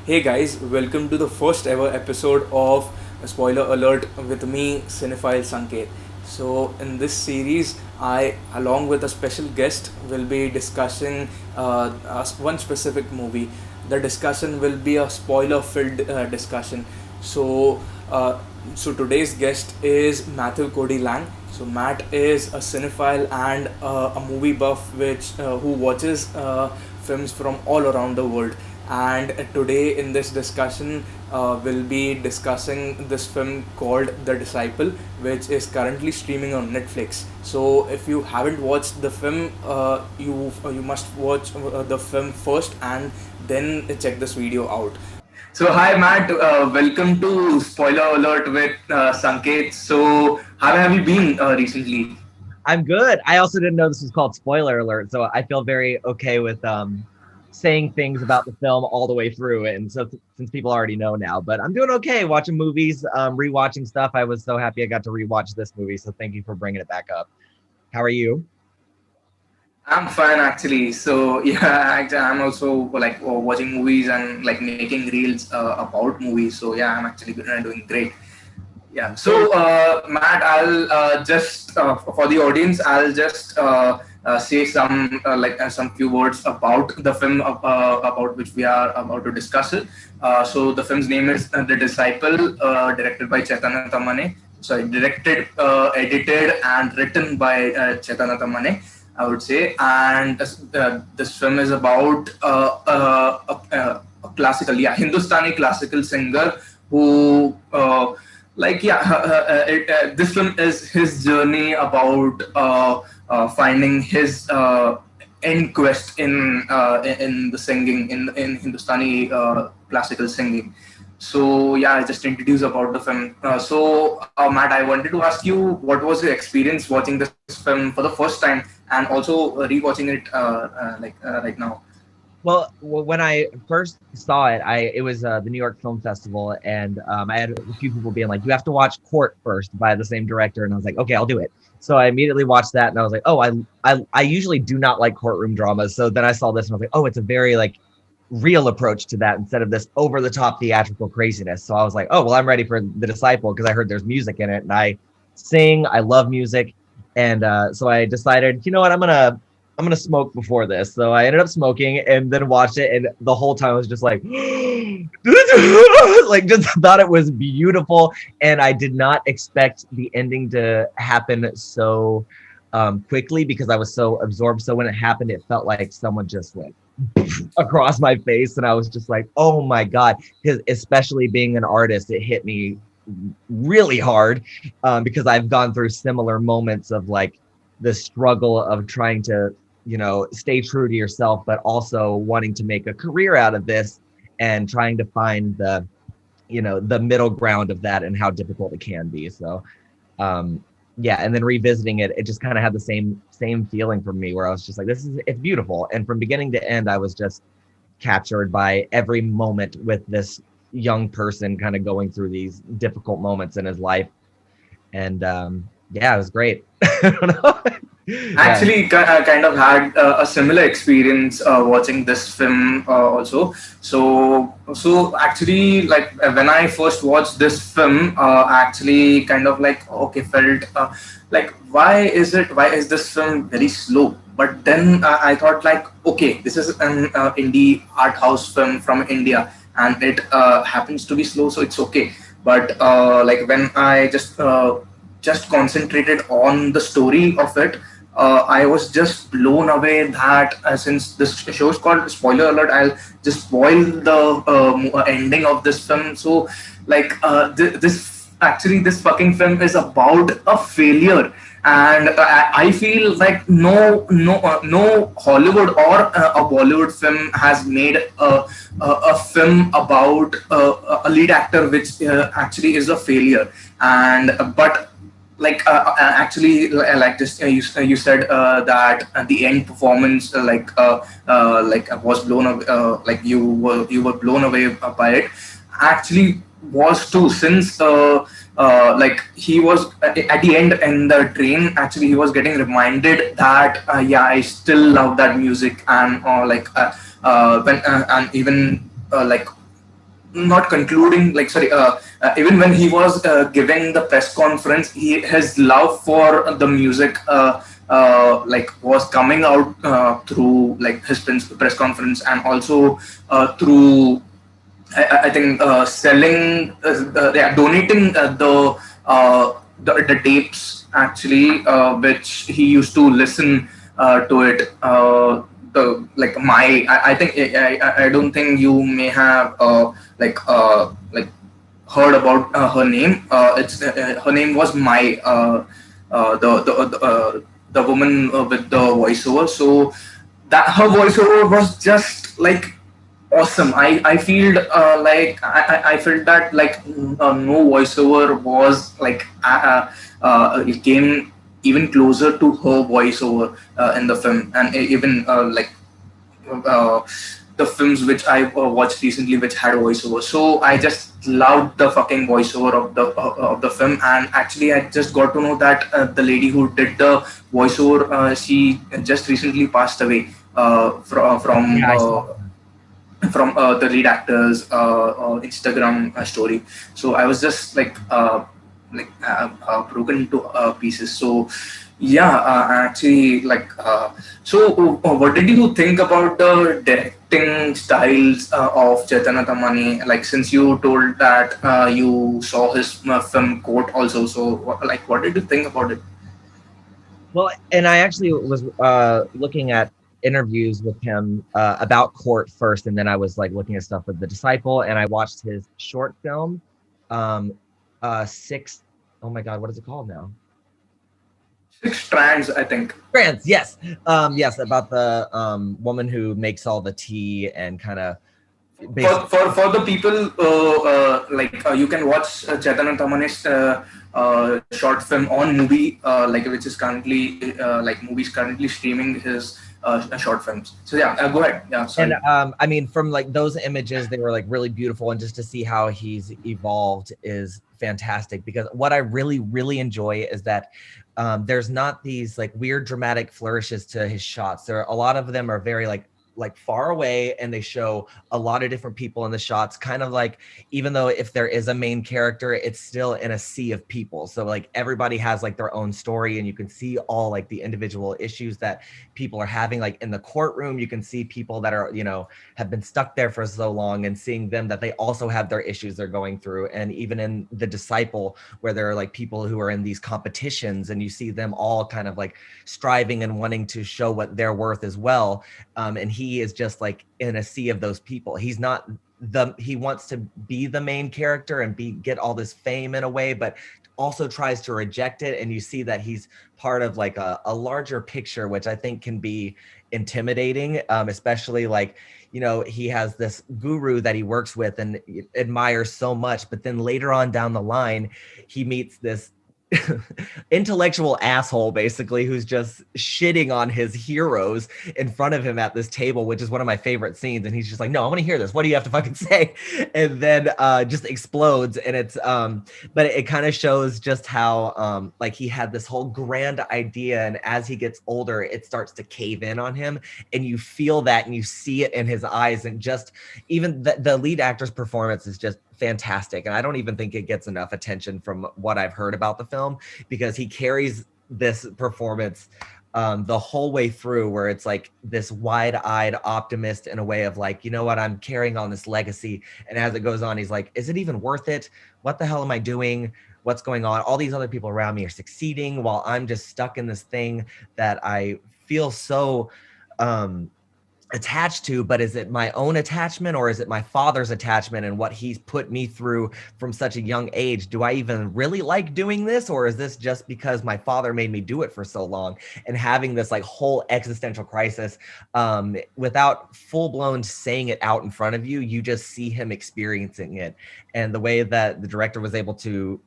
Hey guys, welcome to the first ever episode of Spoiler Alert with me, Cinephile Sanket. So, in this series, I, along with a special guest, will be discussing one specific movie. The discussion will be a spoiler-filled discussion. So, uh, so today's guest is Matthew Cody Lang. So Matt is a cinephile and a movie buff, which who watches films from all around the world. And today in this discussion, we'll be discussing this film called The Disciple, which is currently streaming on Netflix. So if you haven't watched the film, you must watch the film first and then check this video out. So hi Matt, welcome to Spoiler Alert with Sanket. So how have you been recently? I'm good. I also didn't know this was called spoiler alert, so I feel very okay with saying things about the film all the way through. And so since people already know now, but I'm doing okay watching movies, rewatching stuff. I was so happy I got to rewatch this movie, so thank you for bringing it back up. How are you? I'm fine actually. So yeah, actually, I'm also like watching movies and like making reels about movies. So yeah, I'm actually doing great. Yeah. So Matt, I'll just for the audience, I'll just say some few words about the film about which we are about to discuss it. So the film's name is The Disciple, directed by Chaitanya Tamane. Sorry, directed, edited, and written by Chaitanya Tamane, I would say. And this film is about a classical, yeah, Hindustani classical singer who. This film is his journey about finding his end quest in the singing in Hindustani classical singing. So yeah, I just introduced about the film. Matt, I wanted to ask you, what was your experience watching this film for the first time and also rewatching it right now? Well, when I first saw it, it was the New York Film Festival, and I had a few people being like, "You have to watch Court first by the same director," and I was like, "Okay, I'll do it." So I immediately watched that, and I was like, "Oh, I usually do not like courtroom dramas." So then I saw this, and I was like, "Oh, it's a very like real approach to that instead of this over the top theatrical craziness." So I was like, "Oh, well, I'm ready for The Disciple because I heard there's music in it, and I sing, I love music." And so I decided, you know what, I'm gonna smoke before this. So I ended up smoking and then watched it, and the whole time I was just like, like just thought it was beautiful, and I did not expect the ending to happen so quickly because I was so absorbed. So when it happened, it felt like someone just went across my face, and I was just like, oh my god! Because especially being an artist, it hit me really hard because I've gone through similar moments of like the struggle of trying to stay true to yourself, but also wanting to make a career out of this and trying to find the middle ground of that and how difficult it can be. So yeah, and then revisiting it, it just kind of had the same feeling for me where I was just like, it's beautiful. And from beginning to end, I was just captured by every moment with this young person kind of going through these difficult moments in his life. And yeah, it was great. I don't know. Yeah. Actually, kind of had a similar experience watching this film also. So actually, like when I first watched this film, actually kind of like okay, felt like why is this film very slow? But then I thought like okay, this is an indie art house film from India, and it happens to be slow, so it's okay. But like when I just concentrated on the story of it, I was just blown away that since this show is called Spoiler Alert, I'll just spoil the ending of this film. So, like, this fucking film is about a failure, and I feel like no Hollywood or a Bollywood film has made a film about a lead actor which actually is a failure, and but actually like just you said that the end performance was blown away, like you were blown away by it. Actually was too, since like he was at the end in the train, actually he was getting reminded that yeah, I still love that music, and when and even like not concluding, like sorry, even when he was giving the press conference, his love for the music like was coming out through like his press conference, and also through I think selling, yeah, donating the tapes actually, which he used to listen to it. The like my I think I don't think you may have like heard about her name. It's Her name was Mai, the woman with the voiceover. So that her voiceover was just like awesome. I feel I felt that like no voiceover was like it came even closer to her voiceover in the film, and even uh, the films which I watched recently which had voiceover. So I just loved the fucking voiceover of the film, and actually I just got to know that the lady who did the voiceover, she just recently passed away Yeah, I saw. from the lead actor's Instagram story. So I was just broken into pieces. So yeah, actually, what did you think about the directing styles of Chaitanya Tamani? Like, since you told that you saw his film Court also, so what did you think about it? Well, and I actually was looking at interviews with him about Court first, and then I was like looking at stuff with The Disciple, and I watched his short film, um, Six. Oh my God, what is it called now? Six Strands, I think. France, yes, yes, about the woman who makes all the tea and kind of basically. For the people, you can watch Chaitanya Tamani's short film on movie, which is currently movies currently streaming his short films. So yeah, go ahead. Yeah, And sorry. I mean, from like those images, they were like really beautiful, and just to see how he's evolved is fantastic. Because what I really, really enjoy is that there's not these like weird dramatic flourishes to his shots. There are a lot of them are very like far away, and they show a lot of different people in the shots, kind of like, even though if there is a main character, it's still in a sea of people, so like everybody has like their own story, and you can see all like the individual issues that people are having. Like in the courtroom, you can see people that are, have been stuck there for so long, and seeing them that they also have their issues they're going through. And even in The Disciple, where there are like people who are in these competitions, and you see them all kind of like striving and wanting to show what they're worth as well. And he is just like in a sea of those people. He's not he wants to be the main character and get all this fame in a way, but also tries to reject it. And you see that he's part of like a larger picture, which I think can be intimidating, especially like, he has this guru that he works with and admires so much, but then later on down the line, he meets this intellectual asshole basically, who's just shitting on his heroes in front of him at this table, which is one of my favorite scenes. And he's just like, no, I want to hear this, what do you have to fucking say? And then just explodes. And it's but it kind of shows just how like he had this whole grand idea, and as he gets older it starts to cave in on him, and you feel that and you see it in his eyes. And just even the lead actor's performance is just fantastic, and I don't even think it gets enough attention from what I've heard about the film, because he carries this performance the whole way through, where it's like this wide-eyed optimist in a way of like, you know what, I'm carrying on this legacy. And as it goes on, he's like, is it even worth it? What the hell am I doing? What's going on? All these other people around me are succeeding while I'm just stuck in this thing that I feel so attached to. But is it my own attachment, or is it my father's attachment and what he's put me through from such a young age? Do I even really like doing this, or is this just because my father made me do it for so long? And having this like whole existential crisis, without full-blown saying it out in front of you, you just see him experiencing it. And the way that the director was able to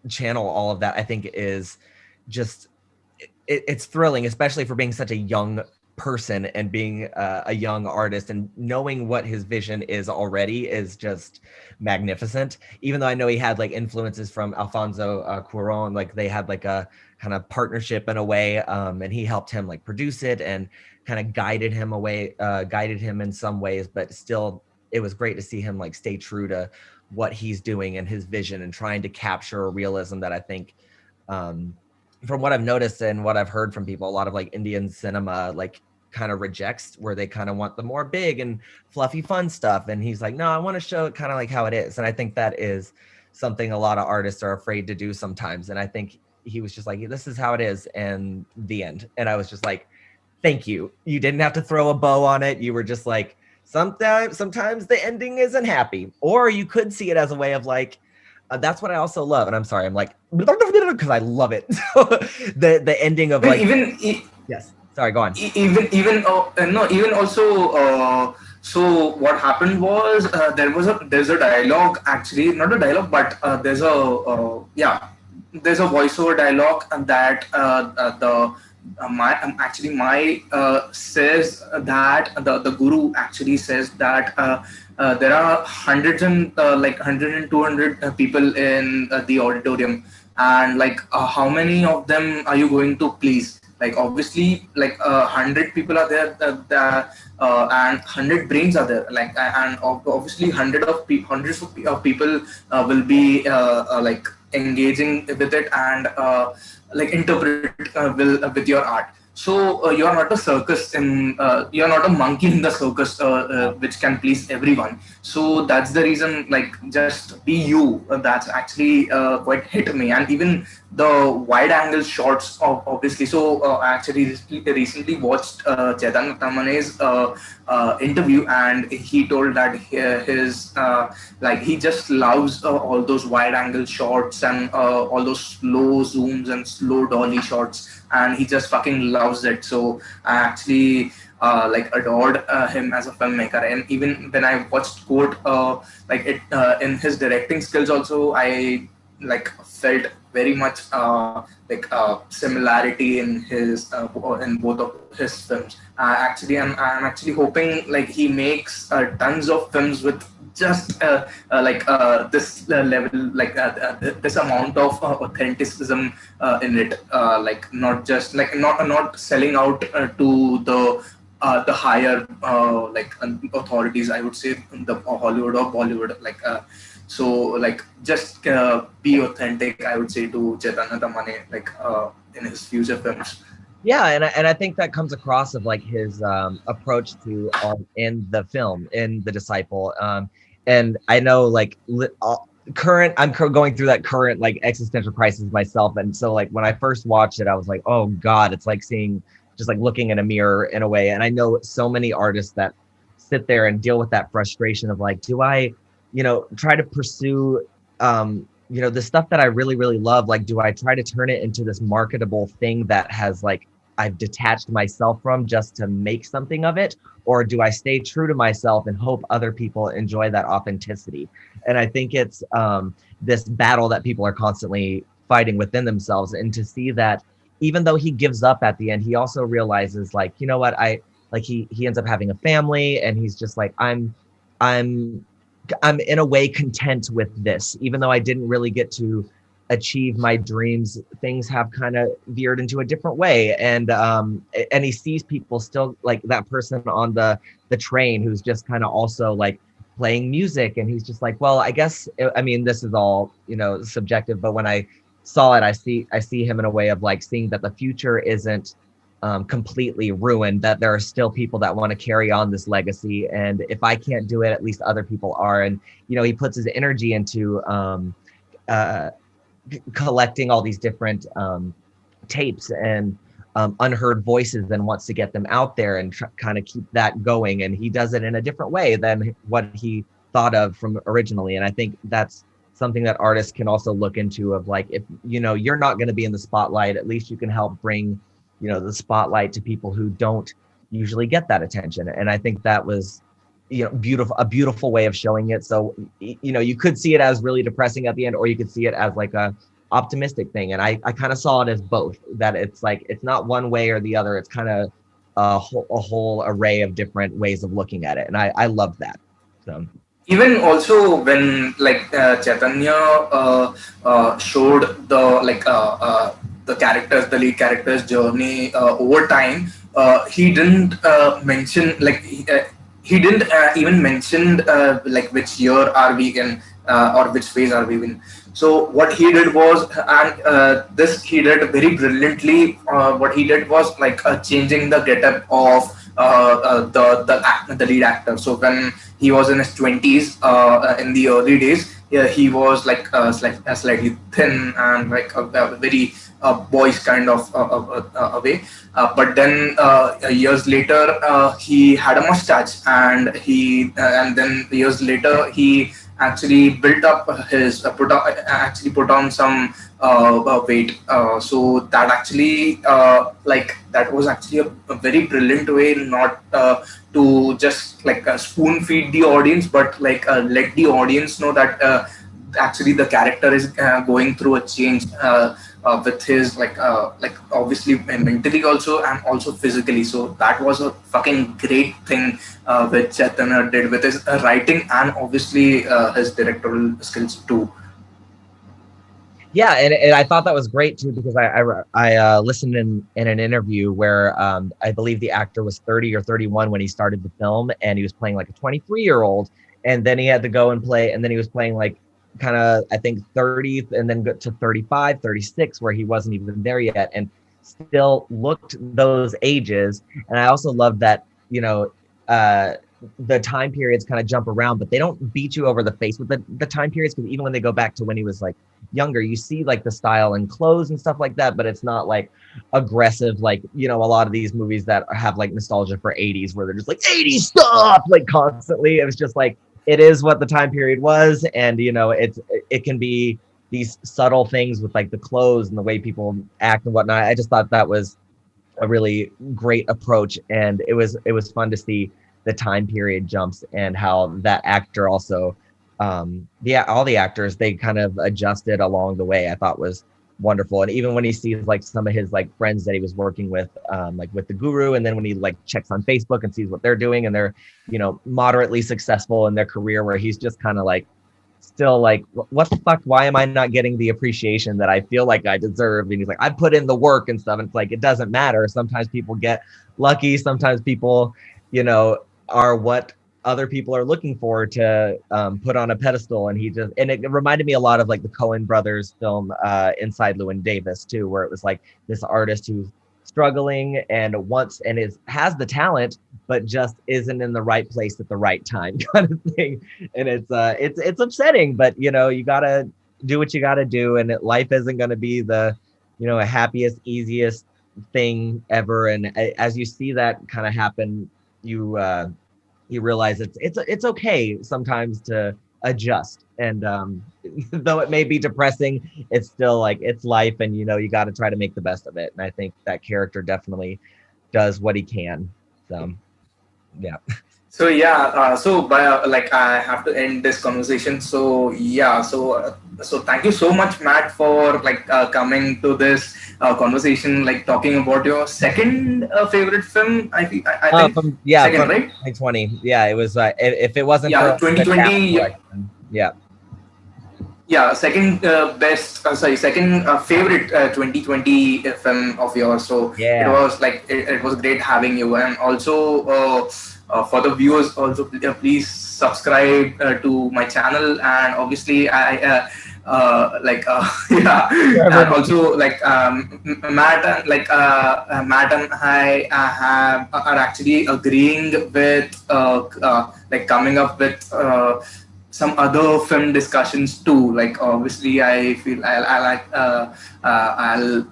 channel all of that, I think, is just it's thrilling, especially for being such a young person and being a young artist, and knowing what his vision is already is just magnificent. Even though I know he had like influences from Alfonso Cuarón, like they had like a kind of partnership in a way, and he helped him like produce it and kind of guided him in some ways, but still it was great to see him like stay true to what he's doing and his vision and trying to capture a realism that I think, from what I've noticed and what I've heard from people, a lot of like Indian cinema like kind of rejects, where they kind of want the more big and fluffy fun stuff, and he's like, no, I want to show it kind of like how it is. And I think that is something a lot of artists are afraid to do sometimes, and I think he was just like, this is how it is, and the end. And I was just like, thank you, you didn't have to throw a bow on it. You were just like, sometimes the ending isn't happy, or you could see it as a way of like, that's what I also love. And I'm sorry, I'm like, because I love it. The ending of like, yes, sorry, go on. Even also, so what happened was, there's a dialogue, actually not a dialogue, but there's a voiceover dialogue, and that the my actually my says that the guru actually says that there are hundreds and 100 and 200 people in the auditorium, and like how many of them are you going to please? Like obviously, like 100 people are there, and 100 brains are there, like, and obviously hundreds of people will be like engaging with it, and like interpret with your art. So you're not a circus you're not a monkey in the circus, which can please everyone. So that's the reason, like, just be you. That's actually quite hit me. And even the wide angle shots of, obviously. So I actually recently watched Chaitanya Tamane's interview, and he told that his like, he just loves all those wide angle shots, and all those slow zooms and slow dolly shots, and he just fucking loves it. So I actually like adored him as a filmmaker. And even when I watched Court, like it in his directing skills also, I like felt very much like similarity in his in both of his films. I'm actually hoping like he makes tons of films with just this level, like this amount of authenticism in it, like not just like not selling out to the higher authorities, I would say, the Hollywood or Bollywood, like so like just be authentic, I would say, to Chaitanya Tamane, like in his future films. Yeah, and I think that comes across of like his approach to in the film, in The Disciple. And I know like I'm going through that current like existential crisis myself, and so like when I first watched it, I was like, oh God, it's like seeing, just like looking in a mirror in a way. And I know so many artists that sit there and deal with that frustration of like, do I, try to pursue the stuff that I really, really love? Like, do I try to turn it into this marketable thing that has like, I've detached myself from, just to make something of it? Or do I stay true to myself and hope other people enjoy that authenticity? And I think it's this battle that people are constantly fighting within themselves. And to see that even though he gives up at the end, he also realizes like, you know what, he ends up having a family, and he's just like, I'm in a way content with this, even though I didn't really get to achieve my dreams. Things have kind of veered into a different way, and he sees people still, like that person on the train who's just kind of also like playing music, and he's just like, well, I guess, I mean, this is all subjective, but when I saw it, I see him in a way of like seeing that the future isn't completely ruined, that there are still people that want to carry on this legacy, and if I can't do it, at least other people are. And he puts his energy into collecting all these different tapes and unheard voices, and wants to get them out there and kind of keep that going. And he does it in a different way than what he thought of from originally. And I think that's something that artists can also look into, of like, if you're not going to be in the spotlight, at least you can help bring the spotlight to people who don't usually get that attention. And I think that was a beautiful way of showing it. So you could see it as really depressing at the end, or you could see it as like a optimistic thing. And I kind of saw it as both, that it's like, it's not one way or the other, it's kind of a whole array of different ways of looking at it. And I love that. So even also when like Chaitanya showed the lead character's journey over time, he didn't mention, like he didn't even mention like which year are we in, or which phase are we in. So what he did was, and this he did very brilliantly. What he did was like changing the getup of the lead actor. So when he was in his 20s, in the early days, yeah, he was like slightly thin and like a very boyish kind of way. But then years later, he had a mustache, and and then years later he actually built up his actually put on some weight. So that actually like that was actually a very brilliant way, not to just like spoon feed the audience, but like let the audience know that actually the character is going through a change with his like obviously mentally also and also physically. So that was a fucking great thing which Chaitanya did with his writing and obviously his directorial skills too. Yeah, and I thought that was great too because I listened in an interview where I believe the actor was 30 or 31 when he started the film, and he was playing like a 23-year-old, and then he had to go and play, and then he was playing like kind of I think 30, and then got to 35, 36, where he wasn't even there yet, and still looked those ages. And I also love that, you know, uh, the time periods kind of jump around, but they don't beat you over the face with the time periods, because even when they go back to when he was like younger, you see like the style and clothes and stuff like that, but it's not like aggressive, like, you know, a lot of these movies that have like nostalgia for 80s where they're just like 80s stuff like constantly. It was just like, it is what the time period was, and you know, it can be these subtle things with like the clothes and the way people act and whatnot. I just thought that was a really great approach, and it was fun to see the time period jumps and how that actor also yeah, all the actors, they kind of adjusted along the way. I thought was wonderful. And even when he sees like some of his like friends that he was working with, like with the Guru, and then when he like checks on Facebook and sees what they're doing, and they're, you know, moderately successful in their career, where he's just kind of like still like, what the fuck, why am I not getting the appreciation that I feel like I deserve? And he's like, I put in the work and stuff, and it's like, it doesn't matter. Sometimes people get lucky, sometimes people, you know, are what other people are looking for to put on a pedestal. And he just, and it reminded me a lot of like the Coen brothers film Inside Llewyn Davis too, where it was like this artist who's struggling and wants and has the talent, but just isn't in the right place at the right time kind of thing. And it's upsetting, but you know, you gotta do what you gotta do, and life isn't gonna be the, you know, happiest, easiest thing ever. And as you see that kind of happen, you realize it's okay sometimes to adjust. And though it may be depressing, it's still like, it's life, and you know, you got to try to make the best of it. And I think that character definitely does what he can. So yeah. So yeah, so by like I have to end this conversation. So yeah, so thank you so much, Matt, for like coming to this conversation, like talking about your second favorite film. I think From yeah, second, from right? 2020. Yeah, it was if it wasn't Yeah, for the cast 2020. selection. Yeah. Yeah, second best, sorry, second favorite 2020 film of yours. So it Yeah. was like it was great having you, and also for the viewers, also please subscribe to my channel, and obviously I like yeah, and Trevor. also like Matt and Matt and I have are actually agreeing with like coming up with. Some other film discussions too. Like obviously, I feel I'll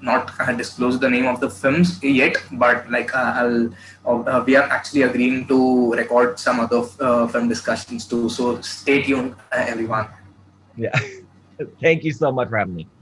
not disclose the name of the films yet, but like we are actually agreeing to record some other film discussions too. So stay tuned, everyone. Yeah. Thank you so much for having me.